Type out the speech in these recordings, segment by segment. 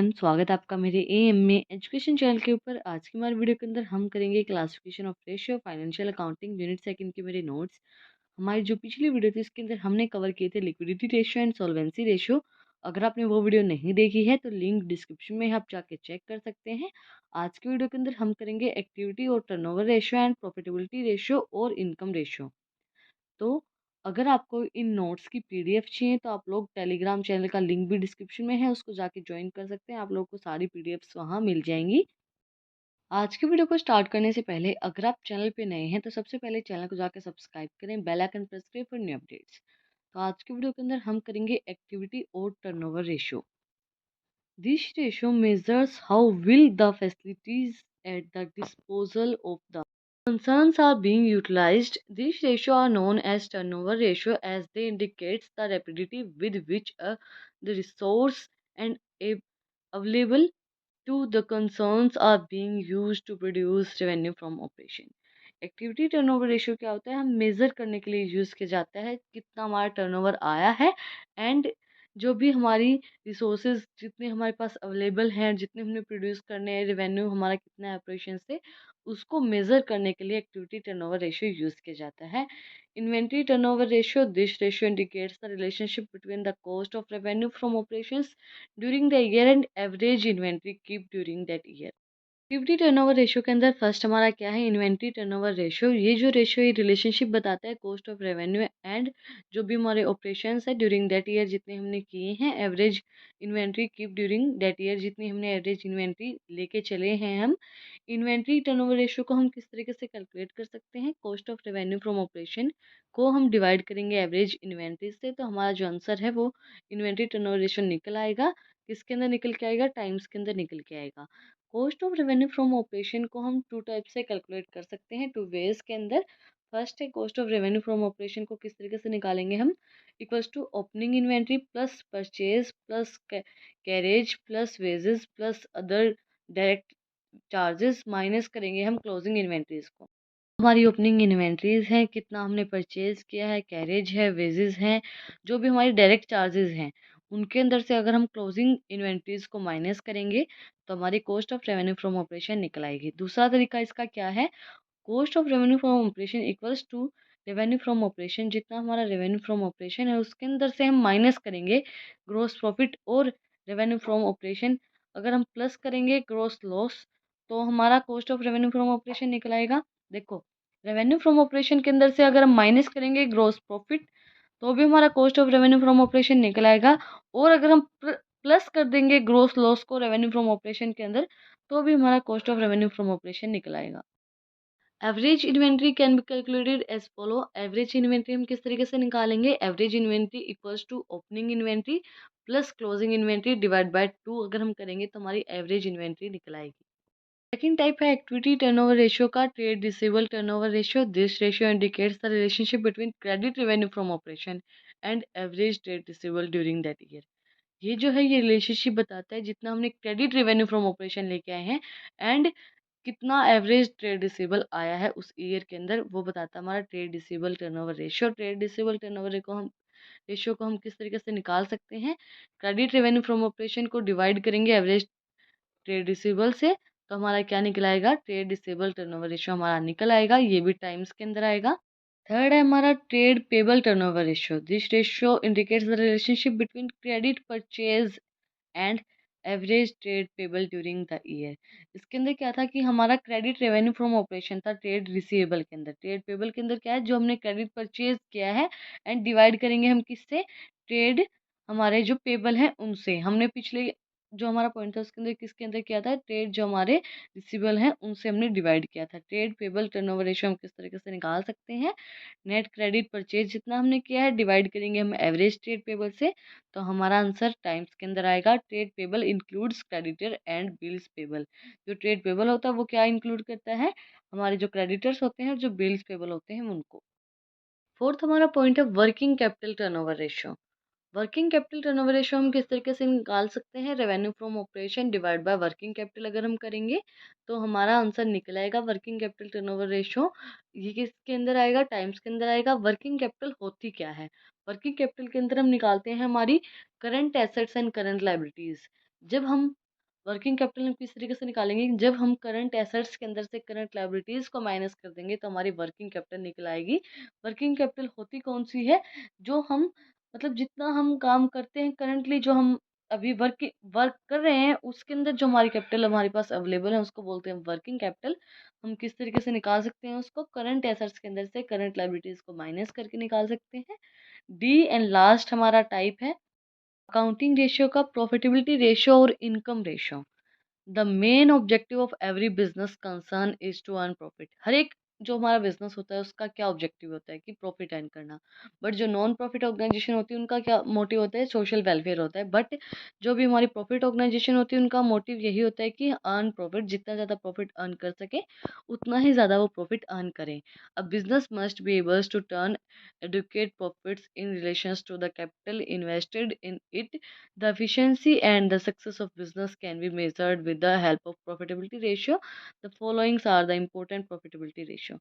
Everyone, स्वागत है आपका मेरे एएमए एजुकेशन चैनल के ऊपर। आज की हमारी वीडियो के अंदर हम करेंगे classification of ratio, financial accounting unit second के मेरे नोट्स। हमारी जो पिछली वीडियो थी इसके अंदर हमने कवर किए थे liquidity ratio and solvency ratio. अगर आपने वो वीडियो नहीं देखी है तो लिंक डिस्क्रिप्शन में आप जाके चेक कर सकते हैं। आज की वीडियो के अंदर हम करेंगे एक्टिविटी और turnover ratio and profitability ratio और इनकम रेशियो। तो अगर आपको इन नोट्स की पीडीएफ चाहिए तो आप लोग टेलीग्राम चैनल का लिंक भी डिस्क्रिप्शन में है, उसको जाके ज्वाइन कर सकते हैं। आप लोगों को सारी पीडीएफ्स वहाँ मिल जाएंगी। आज की वीडियो को स्टार्ट करने से पहले अगर आप चैनल पे नए हैं तो सबसे पहले चैनल को जाके सब्सक्राइब करें, बेल आइकन प्रेस करें फॉर न्यू अपडेट्स। तो आज की वीडियो के अंदर हम करेंगे एक्टिविटी और turnover ratio. This ratio measures how will the facilities at the disposal of the concerns are being utilized. These ratios are known as turnover ratio as they indicates the rapidity with which the resource and available to the concerns are being used to produce revenue from operation. Activity turnover ratio क्या होता है? हम measure करने के लिए use किया जाता है कितना हमारा टर्नओवर आया है एंड जो भी हमारी रिसोर्सेज जितने हमारे पास अवेलेबल हैं, जितने हमने प्रोड्यूस करने हैं, रेवेन्यू हमारा कितना है ऑपरेशन से, उसको मेज़र करने के लिए एक्टिविटी टर्नओवर रेशियो यूज़ किया जाता है। Inventory turnover ratio, this ratio indicates the relationship between the cost of revenue from operations during the year and average inventory keep during that year. Activity turnover ratio के अंदर first हमारा क्या है? Inventory turnover ratio. ये जो ratio ये relationship बताता है कॉस्ट ऑफ रेवेन्यू एंड जो भी हमारे ऑपरेशंस है ड्यूरिंग दैट ईयर जितने हमने किए हैं, average inventory keep during that year जितनी हमने एवरेज इन्वेंट्री लेके चले हैं हम। इन्वेंट्री टर्नओवर रेशियो को हम किस तरीके से कैलकुलेट कर सकते हैं? Cost of revenue from operation को हम डिवाइड करेंगे एवरेज इन्वेंट्री से, तो हमारा जो आंसर है वो इन्वेंट्री टर्नओवर रेशियो निकल आएगा। किसके अंदर निकल के आएगा? टाइम्स के अंदर निकल के आएगा। Cost of revenue from operation को हम टू टाइप से कैलकुलेट कर सकते हैं, टू वेज के अंदर। फर्स्ट है cost of revenue from operation को किस तरीके से निकालेंगे हम? Equals to opening inventory plus purchase plus carriage plus wages plus other direct charges minus करेंगे हम क्लोजिंग इन्वेंट्रीज को। हमारी ओपनिंग इन्वेंट्रीज हैं, कितना हमने परचेज किया है, कैरेज है, वेजेस हैं, जो भी हमारी डायरेक्ट चार्जेस हैं, उनके अंदर से अगर हम क्लोजिंग इन्वेंट्रीज को माइनस करेंगे तो हमारी cost of revenue from operation निकल आएगी। दूसरा तरीका इसका क्या है? Cost of revenue from operation equals to revenue from operation, जितना हमारा रेवेन्यू फ्रॉम ऑपरेशन है उसके अंदर से हम माइनस करेंगे ग्रोस प्रॉफिट और रेवेन्यू फ्रॉम ऑपरेशन। अगर हम प्लस करेंगे ग्रोस लॉस तो हमारा cost of revenue from operation निकल आएगा। देखो, रेवेन्यू फ्रॉम ऑपरेशन के अंदर से अगर हम माइनस करेंगे ग्रोस प्रॉफिट तो भी हमारा cost of revenue from operation निकल आएगा। और अगर हम प्लस कर देंगे ग्रोस लॉस को रेवेन्यू फ्रॉम ऑपरेशन के अंदर तो भी हमारा cost of revenue from operation निकल आएगा। Average inventory can be calculated as follow. Average inventory हम किस तरीके से निकालेंगे? Average inventory equals to opening inventory plus closing inventory divide by 2 अगर हम करेंगे तो हमारी एवरेज इन्वेंट्री निकल आएगी। सेकेंड टाइप है एक्टिविटी टर्नओवर रेशियो का, trade receivable turnover ratio. This ratio indicates the relationship between credit revenue from operation and average trade receivable during that year. ये जो है ये रिलेशनशिप बताता है जितना हमने क्रेडिट रेवेन्यू फ्रॉम ऑपरेशन लेके आए हैं एंड कितना एवरेज ट्रेड रिसीवेबल आया है उस ईयर के अंदर, वो बताता है हमारा trade receivable turnover ratio. Trade receivable turnover को हम रेशियो को हम किस तरीके से निकाल सकते हैं? क्रेडिट रेवेन्यू फ्रॉम ऑपरेशन को डिवाइड करेंगे एवरेज ट्रेड रिसीवेबल से, तो हमारा क्या निकल आएगा? ट्रेड रिसीवेबल टर्नओवर रेशियो हमारा निकल आएगा। ये भी टाइम्स के अंदर आएगा। थर्ड है हमारा trade payable turnover ratio. This ratio indicates the relationship between credit purchase and average trade payable during the year. इसके अंदर क्या था कि हमारा क्रेडिट रेवेन्यू फ्रॉम ऑपरेशन था ट्रेड रिसीवेबल के अंदर। ट्रेड पेबल के अंदर क्या है? जो हमने क्रेडिट परचेज किया है एंड डिवाइड करेंगे हम किससे? ट्रेड हमारे जो पेबल हैं उनसे। हमने पिछले जो हमारा पॉइंट था उसके अंदर किसके अंदर किया था? ट्रेड जो हमारे रिसीवेबल हैं उनसे हमने डिवाइड किया था। ट्रेड पेबल टर्नओवर रेशियो हम किस तरीके से निकाल सकते हैं? नेट क्रेडिट परचेज जितना हमने किया है डिवाइड करेंगे हम एवरेज ट्रेड पेबल से, तो हमारा आंसर टाइम्स के अंदर आएगा। Trade payable includes creditor and bills payable. जो ट्रेड पेबल होता है वो क्या इंक्लूड करता है? हमारे जो क्रेडिटर्स होते हैं और जो बिल्स पेबल होते हैं उनको। फोर्थ हमारा पॉइंट है working capital turnover ratio. Working capital turnover ratio हम किस तरीके से निकाल सकते हैं? Revenue from operation divide by working capital अगर हम करेंगे तो हमारा आंसर निकल आएगा वर्किंग कैपिटल टर्नओवर रेशियो। ये किसके अंदर आएगा? टाइम्स के अंदर आएगा। वर्किंग कैपिटल होती क्या है? वर्किंग कैपिटल के अंदर हम निकालते हैं हमारी current assets and current liabilities. जब हम वर्किंग कैपिटल हम किस तरीके से निकालेंगे, जब हम करंट एसेट्स के अंदर से करंट लायबिलिटीज़ को माइनस कर देंगे तो हमारी वर्किंग कैपिटल निकल आएगी। वर्किंग कैपिटल होती कौन-सी है, जो हम मतलब जितना हम काम करते हैं करंटली, जो हम अभी वर्क कर रहे हैं उसके अंदर जो हमारी कैपिटल हमारे पास अवेलेबल है उसको बोलते हैं वर्किंग कैपिटल। हम किस तरीके से निकाल सकते हैं उसको, करंट एसेट्स के अंदर से करंट लायबिलिटीज़ को माइनस करके निकाल सकते हैं। डी एंड लास्ट हमारा टाइप है अकाउंटिंग रेशियो का प्रॉफिटेबिलिटी रेशियो और income ratio. The main objective of every business concern is to earn profit. हर एक जो हमारा बिजनेस होता है उसका क्या ऑब्जेक्टिव होता है कि प्रॉफिट अर्न करना। बट जो नॉन प्रॉफिट ऑर्गेनाइजेशन होती है उनका क्या मोटिव होता है, सोशल वेलफेयर होता है। बट जो भी हमारी प्रॉफिट ऑर्गेनाइजेशन होती है उनका मोटिव यही होता है कि अर्न प्रॉफिट, जितना ज़्यादा प्रॉफिट अर्न कर सके उतना ही ज़्यादा वो प्रॉफिट अर्न करें। A business must be ables to turn adequate profits in relation to the capital invested in it. The efficiency and the success of business can be measured with the help of profitability ratio. The following are the important profitability ratio.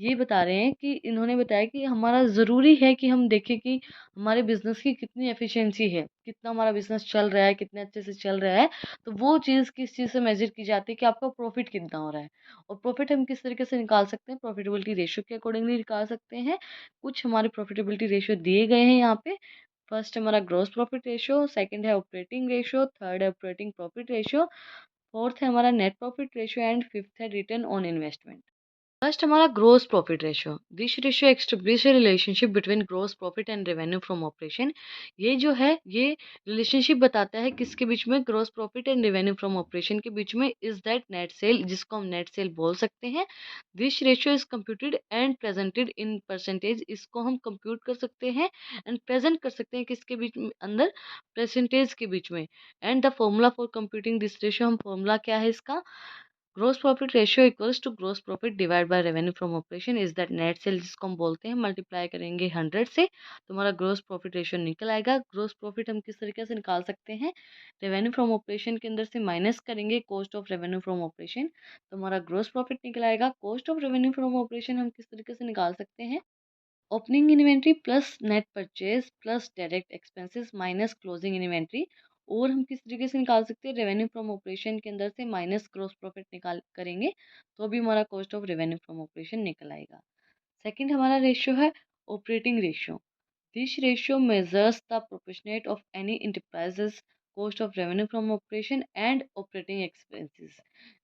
ये बता रहे हैं कि इन्होंने बताया कि हमारा ज़रूरी है कि हम देखें कि हमारे बिजनेस की कितनी एफिशिएंसी है, कितना हमारा बिजनेस चल रहा है, कितने अच्छे से चल रहा है। तो वो चीज़ किस चीज़ से मेजर की जाती है कि आपका प्रॉफिट कितना हो रहा है। और प्रॉफिट हम किस तरीके से निकाल सकते हैं, प्रॉफिटेबिलिटी रेशियो के अकॉर्डिंगली निकाल सकते हैं। कुछ हमारे प्रॉफिटेबिलिटी रेशियो दिए गए हैं यहाँ पे। फर्स्ट हमारा ग्रॉस प्रॉफिट रेशियो, सेकंड है ऑपरेटिंग रेशियो, थर्ड है ऑपरेटिंग प्रॉफिट रेशियो, फोर्थ है हमारा net profit ratio and fifth है रिटर्न ऑन इन्वेस्टमेंट। फर्स्ट हमारा gross profit ratio. This ratio establish relationship between gross profit and revenue from operation. ये जो है ये रिलेशनशिप बताता है किसके बीच में, gross profit and revenue from operation के बीच में। इज दैट नेट सेल, जिसको हम नेट सेल बोल सकते हैं। This ratio is computed and presented in percentage. इसको हम कंप्यूट कर सकते हैं एंड प्रेजेंट कर सकते हैं किसके बीच में, अंदर परसेंटेज के बीच में। And the formula for computing this ratio, हम फॉर्मूला क्या है इसका, gross profit ratio equals to gross profit divide by revenue from operation. Is that net sale, जिसको हम बोलते हैं, मल्टीप्लाई करेंगे 100 से तो हमारा ग्रोस प्रॉफिट रेशियो निकल आएगा। ग्रोस प्रॉफिट हम किस तरीके से निकाल सकते हैं, रेवेन्यू फ्रॉम ऑपरेशन के अंदर से माइनस करेंगे cost of revenue from operation तो हमारा ग्रोस प्रॉफिट निकल आएगा। Cost of revenue from operation हम किस तरीके से निकाल सकते हैं, opening inventory plus net purchase plus direct expenses minus closing inventory. और हम किस तरीके से निकाल सकते हैं, रेवेन्यू फ्रॉम ऑपरेशन के अंदर से माइनस ग्रोस प्रॉफिट निकाल करेंगे तो भी हमारा cost of revenue from operation निकल आएगा। सेकंड हमारा रेशियो है operating ratio. This ratio measures the proportionate of any enterprise's cost of revenue from operation and operating expenses.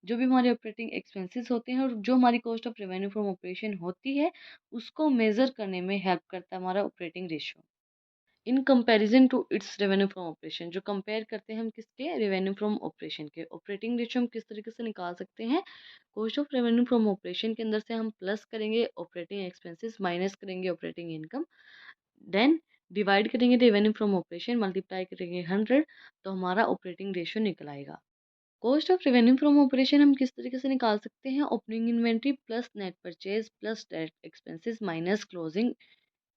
जो भी हमारे ऑपरेटिंग एक्सपेंसेस होते हैं और जो हमारी cost of revenue from operation होती है उसको मेजर करने में हेल्प करता है हमारा operating ratio in comparison to its revenue from operation. जो कंपेयर करते हैं हम किसके, रेवेन्यू फ्रॉम ऑपरेशन के। ऑपरेटिंग रेशियो हम किस तरीके से निकाल सकते हैं, cost of revenue from operation के अंदर से हम प्लस करेंगे ऑपरेटिंग एक्सपेंसेस माइनस करेंगे ऑपरेटिंग इनकम, देन डिवाइड करेंगे रेवेन्यू फ्रॉम ऑपरेशन, मल्टीप्लाई करेंगे 100 तो हमारा ऑपरेटिंग रेशियो निकल आएगा। Cost of revenue from operation हम किस तरीके से निकाल सकते हैं, opening inventory plus net purchase plus direct expenses minus closing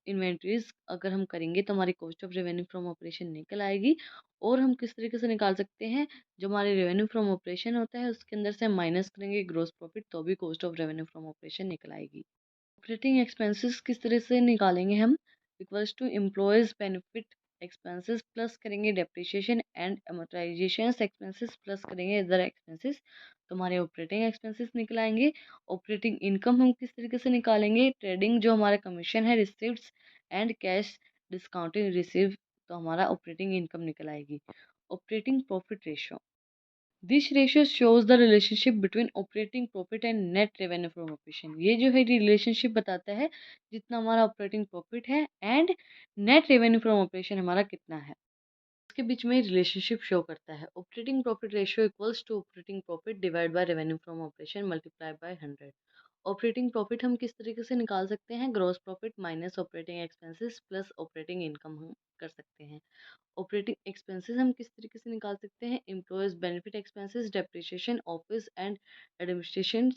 inventories अगर हम करेंगे तो हमारी cost of revenue from operation निकल आएगी। और हम किस तरीके से निकाल सकते हैं, जो हमारे रेवेन्यू फ्रॉम ऑपरेशन होता है उसके अंदर से हम माइनस करेंगे ग्रोस प्रॉफिट तो भी cost of revenue from operation निकल आएगी। ऑपरेटिंग एक्सपेंसेस किस तरह से निकालेंगे हम, equals to employees benefit expenses plus करेंगे depreciation and amortisation expenses plus करेंगे अदर एक्सपेंसेस तो हमारे ऑपरेटिंग एक्सपेंसेस निकल आएंगे। ऑपरेटिंग इनकम हम किस तरीके से निकालेंगे, ट्रेडिंग जो हमारा कमीशन है receipts and cash discounting receive तो हमारा ऑपरेटिंग इनकम निकल आएगी। Operating profit ratio, this ratio shows the relationship between operating profit and net revenue from operation. ये जो है रिलेशनशिप बताता है जितना हमारा ऑपरेटिंग प्रॉफिट है and net revenue from operation हमारा कितना है उसके बीच में रिलेशनशिप शो करता है। Operating profit ratio equals to operating profit divide by revenue from operation multiply by 100। Operating profit हम किस तरीके से निकाल सकते हैं, gross profit minus operating expenses plus operating income हम कर सकते हैं। ऑपरेटिंग एक्सपेंसेस हम किस तरीके से निकाल सकते हैं, employees benefit expenses, depreciation, office and administration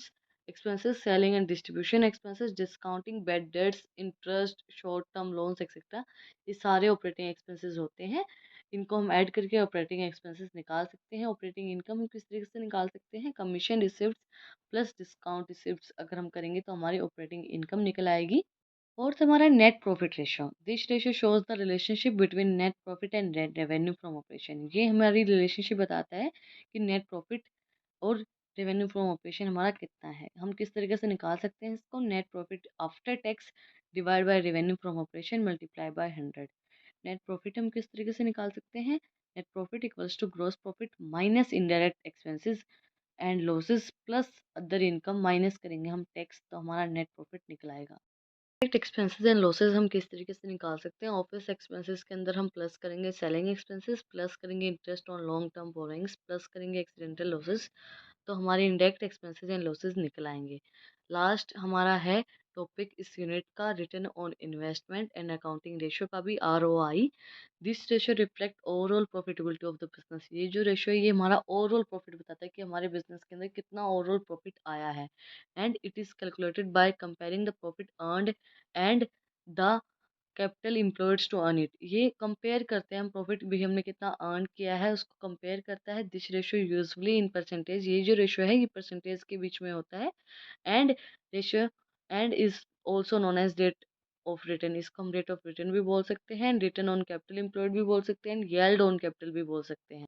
expenses, selling and distribution expenses, discounting, bad debts, interest, short term loans etcetera. ये सारे ऑपरेटिंग एक्सपेंसेस होते हैं, इनको हम ऐड करके ऑपरेटिंग एक्सपेंसेस निकाल सकते हैं। ऑपरेटिंग इनकम हम किस तरीके से निकाल सकते हैं, commission receipt plus discount receipt अगर हम करेंगे तो हमारी ऑपरेटिंग इनकम निकल आएगी। फोर्थ हमारा net profit ratio. This ratio shows the relationship between net profit and net revenue from operation. ये हमारी रिलेशनशिप बताता है कि नेट प्रॉफिट और रेवेन्यू फ्रॉम ऑपरेशन हमारा कितना है। हम किस तरीके से निकाल सकते हैं इसको, net profit after tax divide by revenue from operation multiply by 100। Net profit हम किस तरीके से निकाल सकते हैं, net profit equals to gross profit minus indirect expenses and losses plus other income minus करेंगे हम टैक्स, तो हमारा नेट प्रॉफिट निकल आएगा। डायरेक्ट एक्सपेंसेस एंड लॉसेस हम किस तरीके से निकाल सकते हैं, ऑफिस एक्सपेंसेस के अंदर हम प्लस करेंगे सेलिंग एक्सपेंसेस, प्लस करेंगे interest on long term borrowings, plus करेंगे एक्सीडेंटल लॉसेस, तो हमारे इनडायरेक्ट एक्सपेंसेस एंड लॉसेस निकल आएंगे। लास्ट हमारा है टॉपिक इस यूनिट का return on investment and accounting ratio का भी ROI। This ratio reflect overall profitability of the business. ये जो रेशियो है ये हमारा ओवरऑल प्रॉफिट बताता है कि हमारे बिजनेस के अंदर कितना ओवरऑल प्रॉफिट आया है। And it is calculated by comparing the profit earned and the capital employeds to earn it. ये कंपेयर करते हैं हम, प्रॉफिट भी हमने कितना अर्न किया है उसको कंपेयर करता है। This ratio usually in percentage, ये जो रेशियो है ये परसेंटेज के बीच में होता है। And ratio and is also known as rate of return, इसको हम रेट ऑफ रिटर्न भी बोल सकते हैं, रिटर्न ऑन कैपिटल एम्प्लॉयड भी बोल सकते हैं, येल्ड ऑन कैपिटल भी बोल सकते हैं।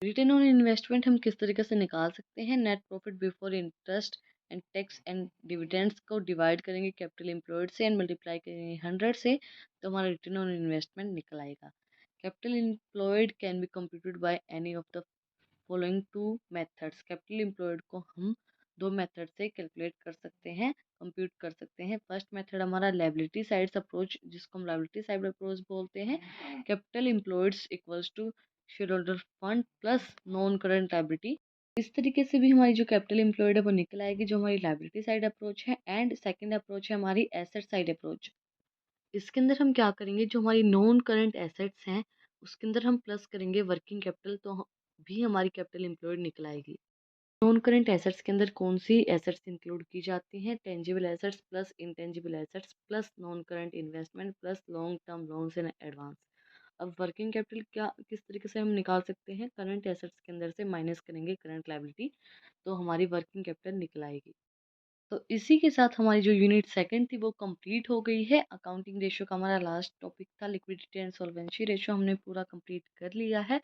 रिटर्न ऑन इन्वेस्टमेंट हम किस तरीके से निकाल सकते हैं, net profit before interest and tax and dividends को डिवाइड करेंगे कैपिटल एम्प्लॉयड से एंड मल्टीप्लाई करेंगे 100 से, तो हमारा रिटर्न ऑन इन्वेस्टमेंट निकल आएगा। Capital employed can be computed by any of the following two methods. Capital employed को हम दो मेथड से कैलकुलेट कर सकते हैं, कंप्यूट कर सकते हैं। फर्स्ट मेथड हमारा लायबिलिटी साइड्स अप्रोच, जिसको हम लायबिलिटी साइड अप्रोच बोलते हैं। Capital employeds equals to share holder fund plus non current liability. इस तरीके से भी हमारी जो कैपिटल एम्प्लॉयड है वो निकल आएगी, जो हमारी लायबिलिटी साइड अप्रोच है। एंड सेकंड अप्रोच है हमारी एसेट साइड अप्रोच। इसके अंदर हम क्या करेंगे, जो हमारी नॉन करंट एसेट्स हैं उसके अंदर हम प्लस करेंगे वर्किंग कैपिटल, तो भी हमारी कैपिटल एम्प्लॉयड निकल आएगी। नॉन करंट एसेट्स के अंदर कौन सी एसेट्स इंक्लूड की जाती हैं, tangible assets plus intangible assets plus non current investment plus long term loans and advance. अब वर्किंग कैपिटल क्या किस तरीके से हम निकाल सकते हैं, करंट एसेट्स के अंदर से माइनस करेंगे करंट लायबिलिटी, तो हमारी वर्किंग कैपिटल निकल आएगी। तो इसी के साथ हमारी जो यूनिट सेकंड थी वो कंप्लीट हो गई है। अकाउंटिंग रेशियो का हमारा लास्ट टॉपिक था, लिक्विडिटी एंड सॉल्वेंसी रेशियो, हमने पूरा कंप्लीट कर लिया है।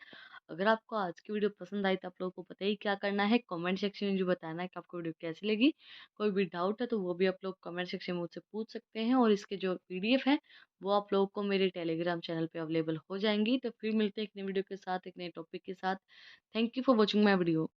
अगर आपको आज की वीडियो पसंद आई तो आप लोगों को पता ही क्या करना है, कमेंट सेक्शन में जो बताना है कि आपको वीडियो कैसी लगी। कोई भी डाउट है तो वो भी आप लोग कमेंट सेक्शन में मुझसे पूछ सकते हैं, और इसके जो PDF है वो आप लोगों को मेरे टेलीग्राम चैनल पे अवेलेबल हो जाएंगी। तो फिर मिलते हैं एक नई वीडियो के साथ, एक नए टॉपिक के साथ। Thank you for watching my video.